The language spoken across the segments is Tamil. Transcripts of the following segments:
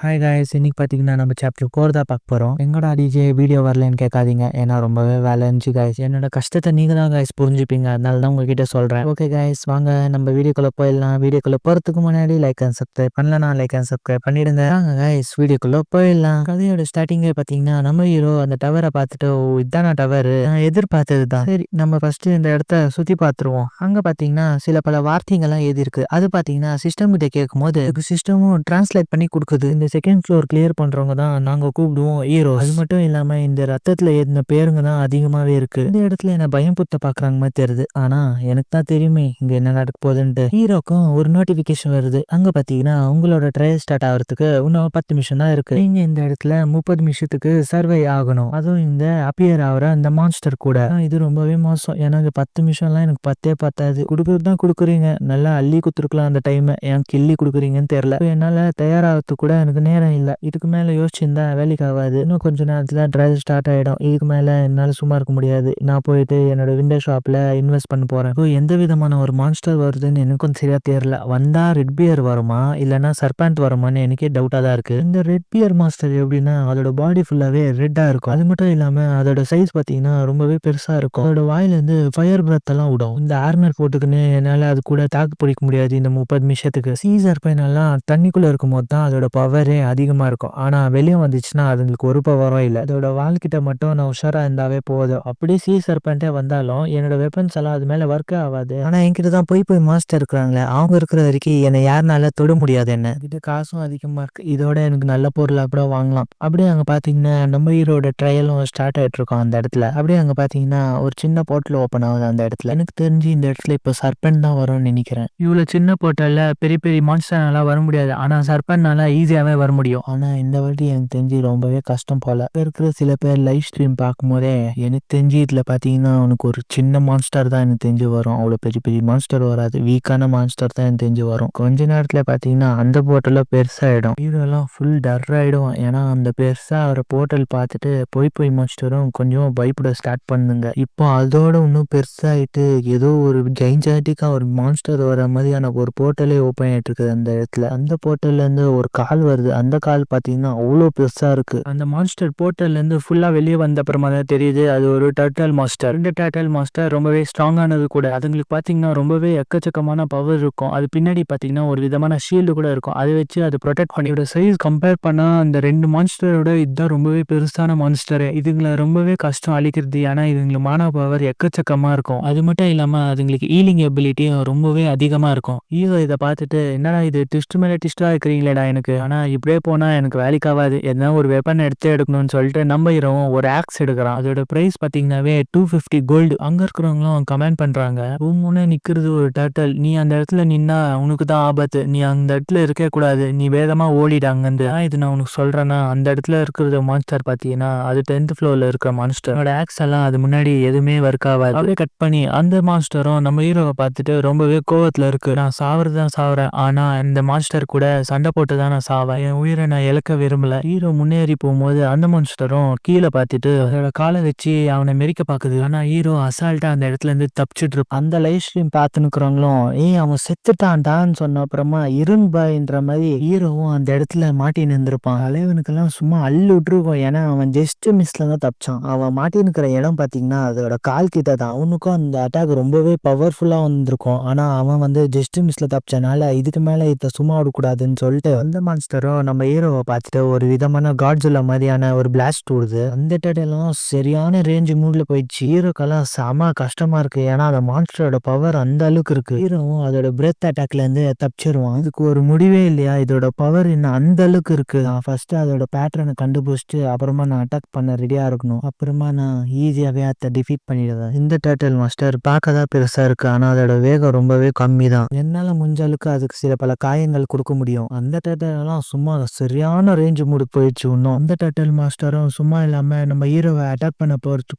ஹாய் காய்ஸ், இன்னைக்கு பார்த்தீங்கன்னா நம்ம சாப்டர் 4 தான் பார்க்க போகிறோம். எங்கடா டிஜே வீடியோ வரலன்னு கேட்காதீங்க, ஏன்னா ரொம்பவே வேலை இருந்துச்சு காய்ஸ். என்னோட கஷ்டத்தை நீங்கள் தான் காய்ஸ் புரிஞ்சுப்பீங்க, அதனால தான் உங்ககிட்ட சொல்கிறேன். ஓகே காய்ஸ், வாங்க நம்ம வீடியோக்குள்ளே போயிடலாம். வீடியோக்குள்ளே போகிறதுக்கு முன்னாடி லைக் அண்ட் சப்ஸ்கிரைப் பண்ணலனா லைக் அண்ட் சப்ஸ்கிரைப் பண்ணிடுங்க. வாங்க காய்ஸ், வீடியோக்குள்ளே போயிடலாம். கதையோட ஸ்டார்டிங்கே பார்த்தீங்கன்னா நம்ம ஹீரோ அந்த டவரை பார்த்துட்டு, ஓ இதானா டவர், நான் எதிர்பார்த்தது தான். சரி, நம்ம ஃபர்ஸ்ட் இந்த இடத்த சுற்றி பார்த்துருவோம். அங்கே பார்த்தீங்கன்னா சில பல வார்த்தைகள்லாம் எழுதியிருக்கு. அது பார்த்தீங்கன்னா சிஸ்டம் கிட்ட கேட்கும் போது சிஸ்டமும் டிரான்ஸ்லேட் பண்ணி கொடுக்குது. இந்த செகண்ட் ஃப்ளோர் கிளியர் பண்றவங்க தான் நாங்க கூப்பிடுவோம் ஹீரோ. அது மட்டும் இல்லாம இந்த ரத்தத்துல ஏறின பேருங்க தான் அதிகமாவே இருக்கு. இந்த இடத்துல என்ன பயம் புத்த பாக்குறாங்க மாதிரி தெரியுது. ஆனா எனக்கு தான் தெரியுமே இங்க என்ன நடக்க போகுதுன்ட்டு. ஹீரோக்கும் ஒரு நோட்டிபிகேஷன் வருது. அங்க பாத்தீங்கன்னா உங்களோட ட்ரையல் ஸ்டார்ட் ஆகிறதுக்கு இன்னும் 10 நிமிஷம் தான் இருக்கு. நீங்க இந்த இடத்துல 30 நிமிஷத்துக்கு சர்வை ஆகணும். அதுவும் இந்த அப்பியர் ஆகிற அந்த மான்ஸ்டர் கூட. இது ரொம்பவே மோசம். எனக்கு 10 நிமிஷம்லாம் எனக்கு பத்தே பத்தாது. கொடுக்குறது தான் கொடுக்குறீங்க, நல்லா அள்ளி குத்துருக்கலாம் அந்த டைம், ஏன் கிள்ளி கொடுக்குறீங்கன்னு தெரியல. என்னால தயாராகிறதுக்கு கூட எனக்கு நேரம் இல்லை. இதுக்கு மேல யோசிச்சிருந்தா வேலைக்கு ஆகாது. இன்னும் கொஞ்ச நேரத்துல ட்ரையல் ஸ்டார்ட் ஆயிடும். இதுக்கு மேல என்னால சும்மா இருக்க முடியாது. நான் போயிட்டு என்னோட விண்டோ ஷாப்ல இன்வெஸ்ட் பண்ண போறேன். எந்த விதமான ஒரு மான்ஸ்டர் வருதுன்னு எனக்கும் சரியா தெரியல. வந்தா ரெட் பியர் வருமா இல்லைன்னா சர்பண்ட் வருமான்னு எனக்கே டவுட்டா தான் இருக்கு. இந்த ரெட் பியர் மாஸ்டர் எப்படின்னா அதோட பாடி ஃபுல்லாவே ரெட்டா இருக்கும். அது மட்டும் இல்லாம அதோட சைஸ் பாத்தீங்கன்னா ரொம்பவே பெருசா இருக்கும். அதோட வாயில இருந்து ஃபயர் பிரத் எல்லாம் விடும். இந்த ஆர்மர் போட்டுக்குன்னு என்னால அது கூட தாக்கு பிடிக்க முடியாது இந்த 30 நிமிஷத்துக்கு. சீசர் பையன் எல்லாம் தண்ணிக்குள்ள இருக்கும் போது தான் அதோட பவரே அதிகமா இருக்கும். ஆனா வெளியே வந்துச்சுன்னா அதுங்களுக்கு ஒரு பவரும் இல்லை. அதோட வாழ்கிட்ட மட்டும் நான் உஷாரா இருந்தாவே போதும். அப்படியே சீ சர்பெண்டே வந்தாலும் என்னோட வெப்பன்ஸ் எல்லாம் அது மேல ஒர்க் ஆகாது. ஆனா என்கிட்ட தான் போய் மாஸ்டர் இருக்கிறாங்களே, அவங்க இருக்கிற வரைக்கும் என்னை யாருனால தொட முடியாது. என்ன இது காசும் அதிகமா இருக்கு. இதோட எனக்கு நல்ல பொருளா கூட வாங்கலாம். அப்படியே அங்க பாத்தீங்கன்னா நம்ம ஹீரோட ட்ரையலும் ஸ்டார்ட் ஆயிட்டு இருக்கோம் அந்த இடத்துல. அப்படியே அங்க பாத்தீங்கன்னா ஒரு சின்ன போர்ட்டல் ஓப்பன் ஆகுது அந்த இடத்துல. எனக்கு தெரிஞ்சு இந்த இடத்துல இப்ப சர்பெண்ட் தான் வரும்னு நினைக்கிறேன். இவ்வளவு சின்ன போர்ட்டல்ல பெரிய பெரிய மான்ஸ்டர்னால வர முடியாது. ஆனா சர்பெண்ட்னால ஈஸியாவே வர முடியும். ஆனா இந்த வாட்டி எனக்கு தெரிஞ்சு ரொம்பவே கஷ்டம் போல. இப்ப இருக்கிற சில பேர் லைவ் ஸ்ட்ரீம் பார்க்கும் போதே எனக்கு தெரிஞ்சு இதுல பாத்தீங்கன்னா உனக்கு ஒரு சின்ன மான்ஸ்டர் தான் எனக்கு தெரிஞ்சு வரும். அவ்வளவு பெரிய பெரிய மான்ஸ்டர் வராது. வீக்கான மான்ஸ்டர் தான் எனக்கு தெரிஞ்சு வரும். கொஞ்ச நேரத்துல பாத்தீங்கன்னா அந்த போர்ட்டல பெருசாயிடும். ஹீரோ எல்லாம் ஃபுல் டர் ஆயிடும். ஏன்னா அந்த பெருசா ஒரு போர்ட்டல் பார்த்துட்டு போய் மான்ஸ்டரும் கொஞ்சம் பயப்பட ஸ்டார்ட் பண்ணுங்க. இப்போ அதோட இன்னும் பெருசாயிட்டு ஏதோ ஒரு ஜெயின்ஜாட்டிக்கா ஒரு மான்ஸ்டர் வர மாதிரியான ஒரு போர்ட்டலே ஓப்பன் ஆயிட்டு இருக்குது அந்த இடத்துல. அந்த போர்ட்டல்ல இருந்து ஒரு கால் வருது. அந்த கால் பாத்தீங்கன்னா அவ்வளோ பெருசா இருக்கு. அந்த மான்ஸ்டர் போர்ட்டல்ல இருந்து ஃபுல்லா வெளியே வந்த அப்புறமா தான் தெரியுது அது ஒரு டர்டல் மாஸ்டர். இந்த டர்டல் மாஸ்டர் ரொம்பவே ஸ்ட்ராங்கானது கூட. அதுங்களுக்கு பாத்தீங்கன்னா ரொம்பவே எக்கச்சக்கமான பவர் இருக்கும். அது பின்னாடி பாத்தீங்கன்னா ஒரு விதமான ஷீல்டு கூட இருக்கும். அதை வச்சு அது ப்ரொடெக்ட் பண்ணி. சைஸ் கம்பேர் பண்ணா அந்த ரெண்டு மான்ஸ்டரோட இதுதான் ரொம்பவே பெருசான மான்ஸ்டர். இதுங்களை ரொம்பவே கஷ்டம் அழிக்கிறது. ஏன்னா இதுங்களுக்கு மான பவர் எக்கச்சக்கமா இருக்கும். அது மட்டும் இல்லாம அதுங்களுக்கு ஹீலிங் எபிலிட்டியும் ரொம்பவே அதிகமா இருக்கும். ஹீரோ இதை பார்த்துட்டு என்னடா இது ட்விஸ்ட் மேல ட்விஸ்டா இருக்கிறீங்களேடா எனக்கு, ஆனா இப்படியே போனா எனக்கு வேலைக்கு ஆகாது, எதனா ஒரு வெப்பன் எடுத்து எடுக்கணும்னு சொல்லிட்டு நம்ம ஹீரோவும் ஒரு ஆக்ஸ் எடுக்கிறான். அதோட பிரைஸ் பாத்தீங்கன்னாவே 250 கோல்டு. அங்க இருக்கிறவங்களும் கமெண்ட் பண்றாங்க, முன்னே நிக்கிறது ஒரு டர்டல், நீ அந்த இடத்துல நின்னா உனக்கு தான் ஆபத்து, நீ அந்த இடத்துல இருக்க கூடாது, நீ வேகமா ஓடிடாங்க. இது நான் உனக்கு சொல்றேன்னா அந்த இடத்துல இருக்கிற மான்ஸ்டர் பாத்தீங்கன்னா அது 10th ஃப்ளோர்ல இருக்கிற மான்ஸ்டர். ஆக்ஸ் எல்லாம் அது முன்னாடி எதுவுமே ஒர்க் ஆகாது. அப்படியே கட் பண்ணி அந்த மான்ஸ்டரும் நம்ம ஹீரோவை பார்த்துட்டு ரொம்பவே கோவத்துல இருக்கு. நான் சாவறதுதான் சாவறேன், ஆனா இந்த மான்ஸ்டர் கூட சண்டை போட்டு தான் நான் சாவேன், என் உயிரை நான் இழக்க விரும்பல. ஹீரோ முன்னேறி போகும்போது அந்த மான்ஸ்டரும் கீழே பார்த்துட்டு அதோட காலை வச்சு அவனை மெரிக்க பாக்குது. ஆனா ஹீரோ அசால்ட்டா அந்த இடத்துல இருந்து தப்பிச்சுட்டு இருப்பான். அந்த லைவ் ஸ்ட்ரீம் பார்த்துனுக்குறவங்களும் அவன் செத்துட்டான்டான்னு சொன்ன அப்புறமா இரும்பாயின்ற மாதிரி ஹீரோவும் அந்த இடத்துல மாட்டி நின்றுப்பான். தலைவனுக்கெல்லாம் சும்மா அள்ளு விட்டுருக்கும். ஏன்னா அவன் ஜஸ்ட் மிஸ்ல தான் தப்பிச்சான். அவன் மாட்டி நிற்கிற இடம் பாத்தீங்கன்னா அதோட கால் கிட்ட தான். அவனுக்கும் அந்த அட்டாக் ரொம்பவே பவர்ஃபுல்லா வந்திருக்கும். ஆனா அவன் வந்து ஜஸ்ட் மிஸ்ல தப்பிச்சனால இதுக்கு மேல இத சும்மா விடக்கூடாதுன்னு சொல்லிட்டு அந்த மான்ஸ்டரும் நம்ம ஹீரோவை பார்த்துட்டு ஒரு விதமான காட்ஜுலா மாதிரியான ஒரு பிளாஸ்ட் விடுது. அந்த டேட்டெல்லாம் சரியான ரேஞ்ச் மூட்ல போயிடுச்சு. ஹீரோக்கெல்லாம் செம கஷ்டமா இருக்கு. ஏன்னா அந்த மான்ஸ்டரோட பவர் அந்த அளவுக்கு இருக்கு. ஹீரோவும் அதோட பிரெத் அட்டாக்ல இருந்து தப்பிச்சிருவான். இதுக்கு ஒரு முடிவே இல்லையா, இதோட பவர் இன்னும் அந்த அளவுக்கு இருக்கு. நான் ஃபர்ஸ்ட் அதோட பேட்டர்னை கண்டுபிடிச்சிட்டு அப்புறமா நான் அட்டாக் பண்ண ரெடியா இருக்கணும். அப்புறமா நான் ஈஸியாவே அதை டிஃபீட் பண்ணிடுவேன். இந்த டேர்டல் மாஸ்டர் பார்க்க தான் பெருசா இருக்கு, ஆனா அதோட வேகம் ரொம்பவே கம்மி தான். என்னால முடிஞ்ச அளவுக்கு அதுக்கு சில பல காயங்கள் கொடுக்க முடியும். அந்த டேர்டல் எல்லாம் சும்மா சரியான ரேஞ்ச் மூடு போயிடுச்சு. இன்னும் அந்த டேர்டல் மாஸ்டரும் சும்மா இல்லாம நம்ம ஹீரோவை அட்டாக் பண்ண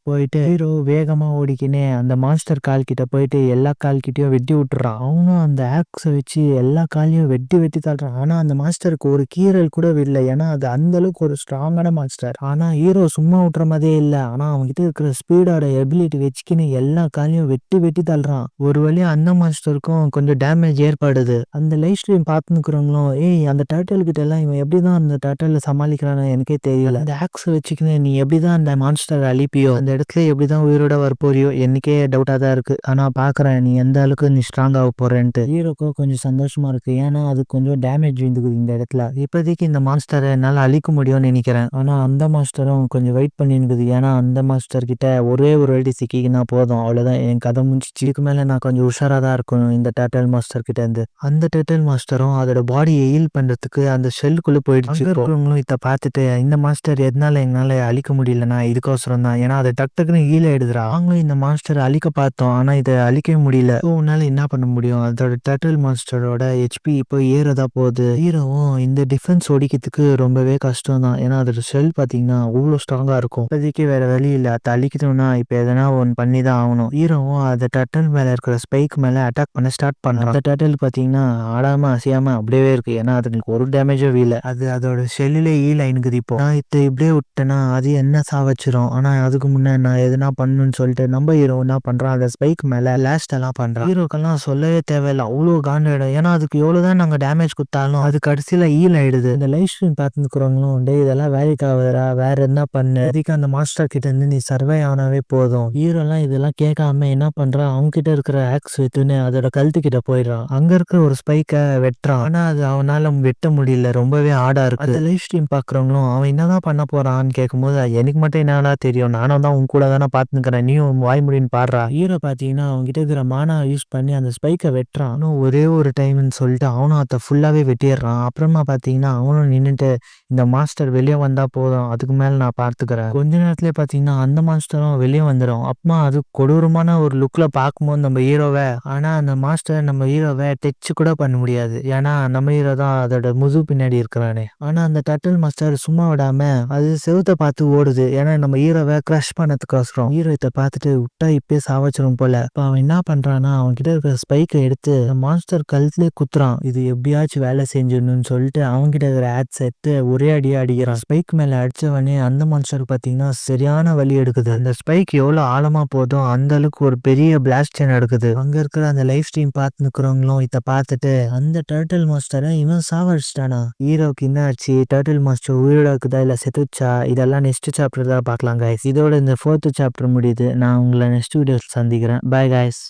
போயிட்டு ஹீரோ வேகமா ஓடிக்கினே அந்த மாஸ்டர் கால் கிட்ட போயிட்டு எல்லா கால் கிட்டயும் வெட்டி விட்டுறான். அவனும் அந்த ஆக்ஸை வச்சு எல்லா காலையும் வெட்டி தள்ளுறான். ஆனா அந்த மாஸ்டருக்கு ஒரு கீறல் கூட இல்லை. ஏன்னா அது அந்த அளவுக்கு ஒரு ஸ்ட்ராங்கான மாஸ்டர். ஆனா ஹீரோ சும்மா விட்டுற மாதிரியே இல்லை. ஆனா அவன்கிட்ட இருக்கிற ஸ்பீடோட எபிலிட்டி வச்சுக்கின்னு எல்லா காலையும் வெட்டி தள்ளுறான். ஒரு வழியா அந்த மாஸ்டருக்கும் கொஞ்சம் டேமேஜ் ஏற்படுது. அந்த லைவ் ஸ்ட்ரீம் பார்த்துக்கிறவங்களும் அந்த டர்ட்டில் கிட்ட இதெல்லாம் இவன் எப்படிதான் அந்த டர்ட்டில சமாளிக்கிறான்னு எனக்கே தெரியல. அந்த ஆக்ஸ் வச்சுக்கின்னு நீ எப்படிதான் அந்த மான்ஸ்டர் அழிப்பியோ, அந்த இடத்துல எப்படிதான் உயிரோட வரப்போறியோ எனக்கே டவுட்டா தான் இருக்கு. ஆனா பாக்குறேன் நீ எந்த அளவுக்கு நீ ஸ்ட்ராங் ஆக போறேன்ட்டு. ஹீரோக்கும் கொஞ்சம் சந்தோஷமா இருக்கு. ஏன்னா அது கொஞ்சம் டேமேஜ் விழுந்துக்குது இந்த இடத்துல. இப்போதைக்கு இந்த மான்ஸ்டரை என்னால அழிக்க முடியும்னு நினைக்கிறேன். ஆனா அந்த மாஸ்டரும் கொஞ்சம் வெயிட் பண்ணிருக்குது. ஏன்னா அந்த மாஸ்டர் கிட்ட ஒரே ஒரு வாட்டி சிக்கிக்கினா போதும், அவ்வளவுதான், என் கதை முடிஞ்சிச்சு. இதுக்கு மேல நான் கொஞ்சம் உஷாரா தான் இருக்கணும் இந்த டர்ட்டில் மாஸ்டர் கிட்ட இருந்து. அந்த டர்ட்டில் மாஸ்டரும் அதோட பாடியை ஹீல் பண்றதுக்கு அந்த ஷெல்லுக்குள்ள போயிடுச்சு. இருக்கிறவங்களும் இதை பார்த்துட்டு இந்த மாஸ்டர் எதனால எங்களால அழிக்க முடியலன்னா இதுக்கோசரம் தான், ஏன்னா அதை டக்குன்னு ஹீல் ஆயிடுதுரா. அவங்களும் இந்த மாஸ்டர் அழிக்க பார்த்தோம், ஆனா இதை அழிக்கவே முடியல. உன்னால என்ன பண்ண முடியும்? அதோட டர்ட்டில் மாஸ்டரோட ஹெச்பி இப்போ ஏறதா போகுது. ஹீரோவும் இந்த டிஃபென்ஸ் ஒடிக்கிறதுக்கு ரொம்பவே கஷ்டம் தான். ஏன்னா அதோட ஷெல் பாத்தீங்கன்னா அவ்வளோ ஸ்ட்ராங்கா இருக்கும். இப்போதைக்கு வேற வழி இல்லை, அதை அழிக்கணும்னா இப்போ எதனா ஒன்று பண்ணி தான் ஆகணும். ஹீரோவும் அந்த டர்ட்டில் மேல இருக்கிற ஸ்பைக் மேல அட்டாக் பண்ண ஸ்டார்ட் பண்றான். அந்த டர்ட்டில் பாத்தீங்கன்னா ஆடாம அசையாம அப்படியே இருக்கு. ஏன்னா அதுக்கு ஒரு டேமேஜும் இல்லை. அது அதோட ஷெல்லிலே ஹீல் ஆயினுக்குது. இப்போ நான் இதை இப்படியே விட்டேன்னா அது என்ன சாவச்சிரும். ஆனா அதுக்கு முன்னே நான் எதுனா பண்ணணும்னு சொல்லிட்டு நம்ம ஹீரோ என்ன பண்றான், அந்த ஸ்பைக் மேல லாஸ்ட் எல்லாம் பண்றான். ஹீரோக்கெல்லாம் சொல்லவே தேவையில்லை, அவ்வளோ காண்டாயிடும். ஏன்னா அதுக்கு எவ்வளவுதான் நாங்க டேமேஜ் கொடுத்தாலும் அது கடைசியில ஹீல் ஆயிடுது. இந்த லைவ் ஸ்ட்ரீம் பார்த்துக்கிறவங்களும் டே இதெல்லாம் வேலைக்கு ஆகுதுடா, வேற என்ன பண்ணு, அதுக்கு அந்த மாஸ்டர் கிட்ட இருந்து நீ சர்வை ஆனாவே போதும். ஹீரோ எல்லாம் இதெல்லாம் கேட்காம என்ன பண்றான், அவங்க கிட்ட இருக்கிற ஆக்ஸ் வித்துன்னு அதோட கழுத்து கிட்ட போயிடுறான். அங்க இருக்கிற ஒரு ஸ்பைக்கை வெட்டுறான். ஆனா அது அவனால வெட்ட முடியல, ரொம்பவே ஆடா இருக்கு. அந்த லைவ் ஸ்ட்ரீம் பாக்குறவங்களும் அவன் என்னதான் பண்ண போறான்னு கேட்கும்போது எனக்கு மட்டும் என்னன்னா தெரியும், நானும் தான் உன் கூட தானே பாத்துக்கிறேன், நீயும் வாய் முடின்னு பாடுறா. ஹீரோ பாத்தீங்கன்னா அவங்க கிட்ட இருக்கிற மானா யூஸ் பண்ணி அந்த ஸ்பைக்கை வெட்டுறான். இன்னும் ஒரே ஒரு டைம்னு சொல்லிட்டு அவனும் அதை ஃபுல்லாவே வெட்டிடுறான். அப்புறமா பாத்தீங்கன்னா அவனும் நின்னுட்டு இந்த மாஸ்டர் வெளியே வந்தா போதும், அதுக்கு மேல நான் பார்த்துக்கிறேன். கொஞ்ச நேரத்திலே பாத்தீங்கன்னா அந்த மாஸ்டரும் வெளியே வந்துடும். அப்பமா அது கொடூரமான ஒரு லுக்ல பார்க்கும்போது நம்ம ஹீரோவை, ஆனா அந்த மாஸ்டர் நம்ம ஹீரோவை டச் கூட பண்ண முடியாது. ஏன்னா நம்ம ஹீரோ தான் அதோட முது பின்னாடி இருக்கிறானே. ஆனா அந்த டர்ட்டில் மாஸ்டர் சும்மா விடாம அது செவுத்த பார்த்து ஓடுது. ஏன்னா நம்ம ஹீரோவை கிரஷ் பண்ணதுக்கோசரம். ஹீரோ இதை பார்த்துட்டு விட்டா இப்பயே சாவச்சிரும் போல. இப்ப அவன் என்ன பண்றான்னா அவன் கிட்ட இருக்கிற ஸ்பைக்கை எடுத்து மாஸ்டர் கழுத்துலேயே குத்துறான். இது எப்படியாச்சும் வேலை செஞ்சிடணும்னு சொல்லிட்டு அவங்க கிட்ட இருக்கிற ஆட்ஸ் எடுத்து ஒரே அடியா அடிக்கிறான். ஸ்பைக் மேல அடிச்சவனே அந்த மான்ஸ்டர் பாத்தீங்கன்னா சரியான வலி எடுக்குது. அந்த ஸ்பைக் எவ்வளவு ஆழமா போதும் அந்த அளவுக்கு ஒரு பெரிய பிளாஸ்ட் நடக்குது. அங்க இருக்கிற அந்த லைவ் ஸ்ட்ரீம் பார்த்து நிக்கிறவங்களும் இதை பார்த்துட்டு அந்த டர்ட்டில் மாஸ்டரை இவன் சாவடிச்சிட்டானா, ஹீரோக்கு என்ன ஆச்சு, டர்ட்டில் மாஸ்டர் உயிரோட இருக்குதா இல்ல செத்துச்சா, இதெல்லாம் நெக்ஸ்ட் சாப்டர் தான் பார்க்கலாம் கைஸ். இதோட இந்த 4th சாப்டர் முடியுது. நான் உங்களை நெக்ஸ்ட் வீடியோ சந்திக்கிறேன். Bye guys.